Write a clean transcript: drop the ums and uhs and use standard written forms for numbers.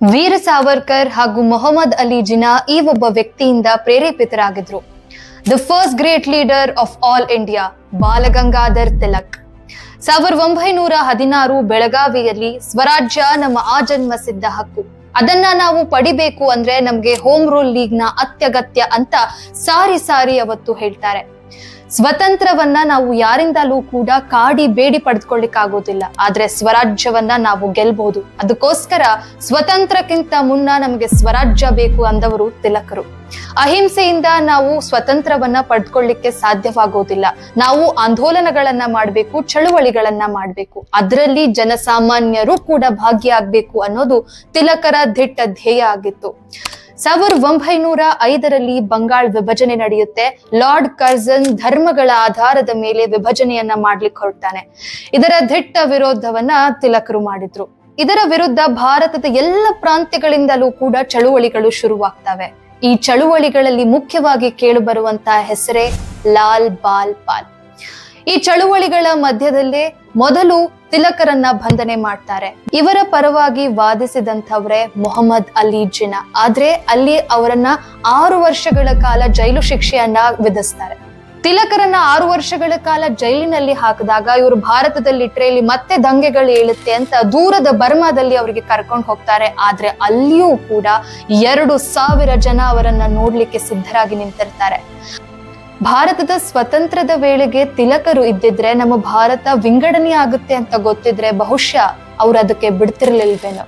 ವೀರ ಸಾವರ್ಕರ್ ಹಾಗೂ ಮೊಹಮ್ಮದ್ ಅಲಿ ಜಿನ್ನಾ ಈ ಒಬ್ಬ ವ್ಯಕ್ತಿಯಿಂದ ಪ್ರೇರೇಪಿತರಾಗಿದ್ರು. The first great leader of all India Balgangadhar Tilak. 1916 ಬೆಳಗಾವಿಯಲ್ಲಿ ಸ್ವರಾಜ್ಯ ನಮ್ಮ ಆಜನ್ಮ ಸಿದ್ಧ ಹಕ್ಕು, ಅದನ್ನ ನಾವು ಪಡಿಬೇಕು ಅಂದ್ರೆ ನಮ್ಗೆ ಹೋಮ್ ರೂಲ್ ಲೀಗ್ ನ ಅತ್ಯಗತ್ಯ ಅಂತ ಸಾರಿ ಸಾರಿ ಅವತ್ತು ಹೇಳ್ತಾರೆ. ಸ್ವತಂತ್ರವನ್ನ ನಾವು ಯಾರಿಂದಲೂ ಕೂಡ ಕಾಡಿ ಬೇಡಿ ಪಡೆದುಕೊಳ್ಳಿಕ್ಕಾಗೋದಿಲ್ಲ, ಆದ್ರೆ ಸ್ವರಾಜ್ಯವನ್ನ ನಾವು ಗೆಲ್ಬಹುದು. ಅದಕ್ಕೋಸ್ಕರ ಸ್ವತಂತ್ರಕ್ಕಿಂತ ಮುನ್ನ ನಮಗೆ ಸ್ವರಾಜ್ಯ ಬೇಕು ಅಂದವರು ತಿಲಕರು. ಅಹಿಂಸೆಯಿಂದ ನಾವು ಸ್ವತಂತ್ರವನ್ನ ಪಡೆದುಕೊಳ್ಳಿಕ್ಕೆ ಸಾಧ್ಯವಾಗೋದಿಲ್ಲ. ನಾವು ಆಂದೋಲನಗಳನ್ನ ಮಾಡಬೇಕು, ಚಳುವಳಿಗಳನ್ನ ಮಾಡಬೇಕು, ಅದರಲ್ಲಿ ಜನಸಾಮಾನ್ಯರು ಕೂಡ ಭಾಗಿಯಾಗಬೇಕು ಅನ್ನೋದು ತಿಲಕರ ದಿಟ್ಟ ಧ್ಯೇಯ ಆಗಿತ್ತು. 1905ರಲ್ಲಿ ಬಂಗಾಳ ವಿಭಜನೆ ನಡೆಯುತ್ತೆ. ಲಾರ್ಡ್ ಕರ್ಜನ್ ಧರ್ಮಗಳ ಆಧಾರದ ಮೇಲೆ ವಿಭಜನೆಯನ್ನ ಮಾಡ್ಲಿಕ್ಕೆ ಹೊರಡ್ತಾನೆ. ಇದರ ದಿಟ್ಟ ವಿರೋಧವನ್ನ ತಿಲಕರು ಮಾಡಿದ್ರು. ಇದರ ವಿರುದ್ಧ ಭಾರತದ ಎಲ್ಲ ಪ್ರಾಂತ್ಯಗಳಿಂದಲೂ ಕೂಡ ಚಳುವಳಿಗಳು ಶುರುವಾಗ್ತವೆ. ಈ ಚಳುವಳಿಗಳಲ್ಲಿ ಮುಖ್ಯವಾಗಿ ಕೇಳಿಬರುವಂತಹ ಹೆಸರೇ ಲಾಲ್ ಬಾಲ್ ಪಾಲ್. ಈ ಚಳುವಳಿಗಳ ಮಧ್ಯದಲ್ಲೇ ಮೊದಲು ತಿಲಕರನ್ನ ಬಂಧನೆ ಮಾಡ್ತಾರೆ. ಇವರ ಪರವಾಗಿ ವಾದಿಸಿದಂಥವ್ರೆ ಮೊಹಮ್ಮದ್ ಅಲಿ ಜಿನ್ನಾ. ಆದ್ರೆ ಅಲ್ಲಿ ಅವರನ್ನ 6 ವರ್ಷಗಳ ಕಾಲ ಜೈಲು ಶಿಕ್ಷೆಯನ್ನ ವಿಧಿಸ್ತಾರೆ. ತಿಲಕರನ್ನ 6 ವರ್ಷಗಳ ಕಾಲ ಜೈಲಿನಲ್ಲಿ ಹಾಕಿದಾಗ ಇವರು ಭಾರತದಲ್ಲಿಟ್ರೆ ಇಲ್ಲಿ ಮತ್ತೆ ದಂಗೆಗಳು ಏಳುತ್ತೆ ಅಂತ ದೂರದ ಬರ್ಮಾದಲ್ಲಿ ಅವರಿಗೆ ಕರ್ಕೊಂಡು ಹೋಗ್ತಾರೆ. ಆದ್ರೆ ಅಲ್ಲಿಯೂ ಕೂಡ 2,000 ಜನ ಅವರನ್ನ ನೋಡ್ಲಿಕ್ಕೆ ಸಿದ್ಧರಾಗಿ ನಿಂತಿರ್ತಾರೆ. ಭಾರತದ ಸ್ವತಂತ್ರದ ವೇಳೆಗೆ ತಿಲಕರು ಇದ್ದಿದ್ರೆ ನಮ್ಮ ಭಾರತ ವಿಂಗಡಣೆ ಆಗುತ್ತೆ ಅಂತ ಗೊತ್ತಿದ್ರೆ ಬಹುಶಃ ಅವ್ರು ಅದಕ್ಕೆ ಬಿಡ್ತಿರ್ಲಿಲ್ವೇನೋ.